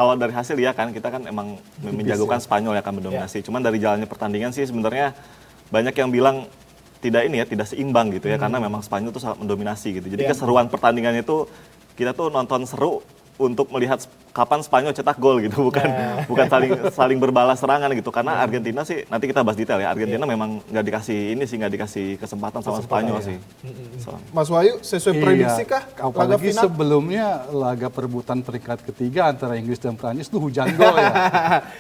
Kalau dari hasil ya kan, kita kan emang menjagokan Spanyol ya kan mendominasi. Cuman dari jalannya pertandingan sih sebenarnya banyak yang bilang tidak ini ya, tidak seimbang gitu ya, karena memang Spanyol tuh sangat mendominasi gitu. Jadi keseruan pertandingan itu kita tuh nonton seru untuk melihat kapan Spanyol cetak gol gitu, bukan saling berbalas serangan gitu. Karena Argentina sih nanti kita bahas detail ya. Argentina memang nggak dikasih kesempatan sama Spanyol sih. Mas Wahyu, sesuai prediksi kah laga Apalagi final? sebelumnya laga perebutan peringkat ketiga antara Inggris dan Prancis itu hujan gol ya.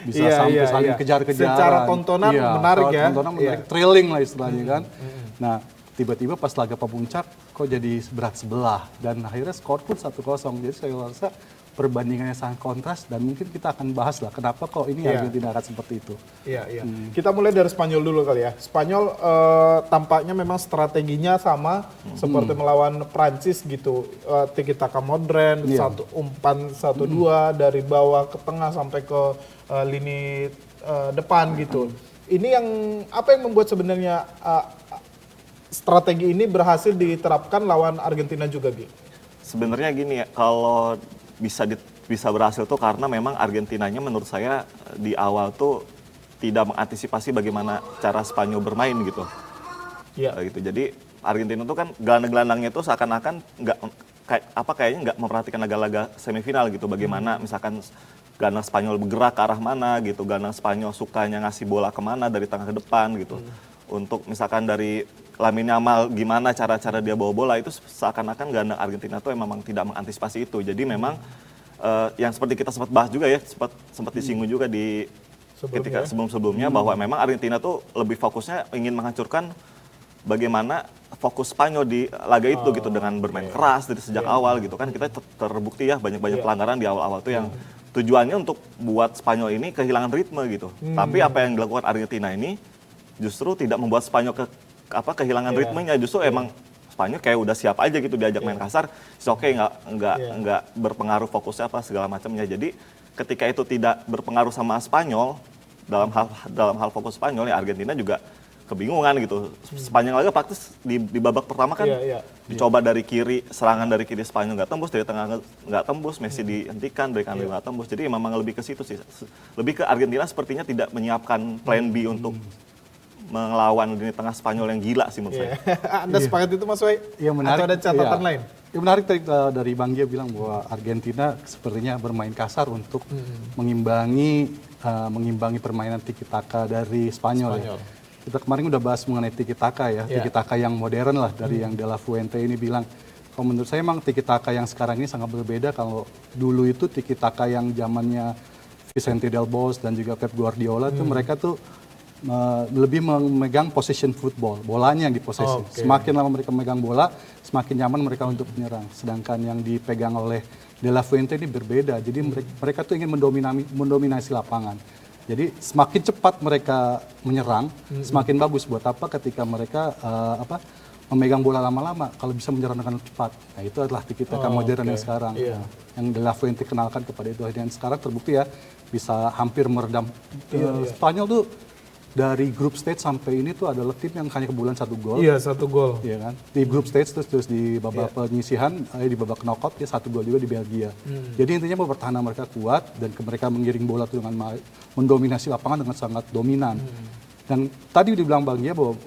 Bisa sampai saling kejar-kejaran. Secara tontonan menarik ya. Tontonan menarik, thrilling lah istilahnya kan. Nah, tiba-tiba pas laga pemuncak kok jadi berat sebelah dan akhirnya skor pun 1-0. Jadi saya rasa perbandingannya sangat kontras dan mungkin kita akan bahas lah kenapa kok ini Argentina akan seperti itu. Iya. Kita mulai dari Spanyol dulu kali ya. Spanyol tampaknya memang strateginya sama seperti melawan Prancis gitu. Tiki taka modern, satu umpan 1-2 dari bawah ke tengah sampai ke lini depan gitu. Ini apa yang membuat sebenarnya strategi ini berhasil diterapkan lawan Argentina juga, Gi? Sebenarnya gini ya, kalau bisa berhasil tuh karena memang Argentinanya menurut saya di awal tuh tidak mengantisipasi bagaimana cara Spanyol bermain gitu. Gitu. Jadi Argentina tuh kan gelandang-gelandangnya tuh seakan-akan kayaknya nggak memperhatikan laga-laga semifinal gitu. Bagaimana misalkan gelandang Spanyol bergerak ke arah mana gitu, gelandang Spanyol sukanya ngasih bola kemana dari tengah ke depan gitu. Untuk misalkan dari Lamine Yamal gimana cara-cara dia bawa bola itu seakan-akan gelandang Argentina tuh memang tidak mengantisipasi itu. Jadi memang yang seperti kita sempat bahas juga ya, sempat disinggung juga di ketika sebelum-sebelumnya bahwa memang Argentina tuh lebih fokusnya ingin menghancurkan bagaimana fokus Spanyol di laga itu gitu dengan bermain keras dari sejak awal gitu kan. Kita terbukti ya banyak-banyak pelanggaran di awal-awal tuh yang tujuannya untuk buat Spanyol ini kehilangan ritme gitu. Tapi apa yang dilakukan Argentina ini justru tidak membuat Spanyol kehilangan ritmenya, justru emang Spanyol kayak udah siap aja gitu diajak main kasar, oke nggak berpengaruh fokusnya apa segala macamnya. Jadi ketika itu tidak berpengaruh sama Spanyol dalam hal fokus Spanyol ya Argentina juga kebingungan gitu. Sepanjang laga praktis di babak pertama kan dicoba dari kiri, serangan dari kiri Spanyol nggak tembus, dari tengah nggak tembus, Messi dihentikan, dari kanan nggak tembus. Jadi memang lebih ke situ sih, lebih ke Argentina sepertinya tidak menyiapkan plan B untuk melawan lini tengah Spanyol yang gila sih menurut saya. Anda sepakat itu Mas Wai? Yang menarik, atau ada catatan lain? Yang menarik dari Bang Gia bilang bahwa Argentina sepertinya bermain kasar untuk mengimbangi permainan tiki taka dari Spanyol. Ya. Kita kemarin udah bahas mengenai tiki taka ya, tiki taka yang modern lah dari yang De La Fuente ini bilang. Kalau menurut saya memang tiki taka yang sekarang ini sangat berbeda. Kalau dulu itu tiki taka yang zamannya Vicente Del Bosque dan juga Pep Guardiola tuh mereka tuh lebih memegang possession football, bolanya yang diposesi. Semakin lama mereka memegang bola, semakin nyaman mereka untuk menyerang. Sedangkan yang dipegang oleh De La Fuente ini berbeda. Jadi mereka tuh ingin mendominasi lapangan. Jadi semakin cepat mereka menyerang, semakin bagus. Buat apa ketika mereka memegang bola lama-lama, kalau bisa menyerang dengan cepat. Nah itu adalah tiki taka modern yang sekarang. Nah, yang De La Fuente kenalkan kepada itu. Dan sekarang terbukti ya, bisa hampir meredam. Spanyol tuh dari group stage sampai ini tuh adalah tim yang hanya kebobolan 1 gol. Iya, 1 gol. Iya kan? Di group stage terus di babak penyisihan, di babak knockout ya 1 gol juga di Belgia. Jadi intinya bahwa pertahanan mereka kuat dan mereka mengiring bola tuh dengan mendominasi lapangan dengan sangat dominan. Dan tadi dibilang Bang Gia bahwa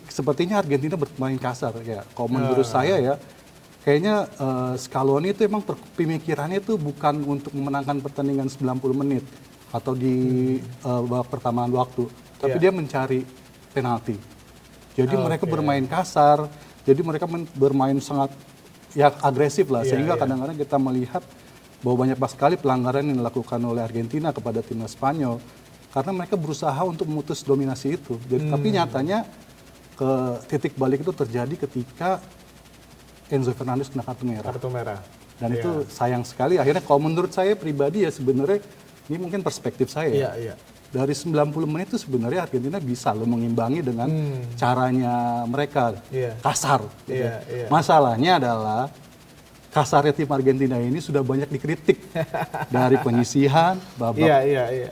sepertinya Argentina bermain kasar ya. Kalau menurut saya ya, kayaknya Scaloni itu emang pemikirannya itu bukan untuk memenangkan pertandingan 90 menit atau di babak pertambahan waktu. Tapi dia mencari penalti. Jadi mereka bermain kasar, jadi mereka bermain sangat agresif lah. Sehingga kadang-kadang kita melihat bahwa banyak sekali pelanggaran yang dilakukan oleh Argentina kepada timnas Spanyol. Karena mereka berusaha untuk memutus dominasi itu. Jadi, tapi nyatanya titik balik itu terjadi ketika Enzo Fernandez kena kartu merah. Dan itu sayang sekali. Akhirnya kalau menurut saya pribadi ya sebenarnya ini mungkin perspektif saya. Dari 90 menit itu sebenarnya Argentina bisa loh mengimbangi dengan caranya mereka kasar. Masalahnya adalah kasarnya tim Argentina ini sudah banyak dikritik dari penyisihan, babak,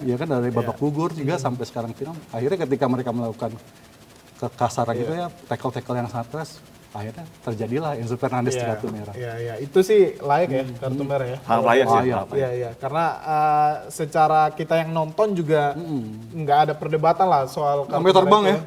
ya kan dari babak gugur juga sampai sekarang final. Akhirnya ketika mereka melakukan kekasaran itu ya tackle yang sangat keras, akhirnya terjadilah Enzo Fernandez di kartu merah. Iya, itu sih layak ya kartu merah ya. Hal layak sih. Layak. hal layak. Iya, karena secara kita yang nonton juga nggak ada perdebatan lah soal kartu Sampai merah terbang itu ya.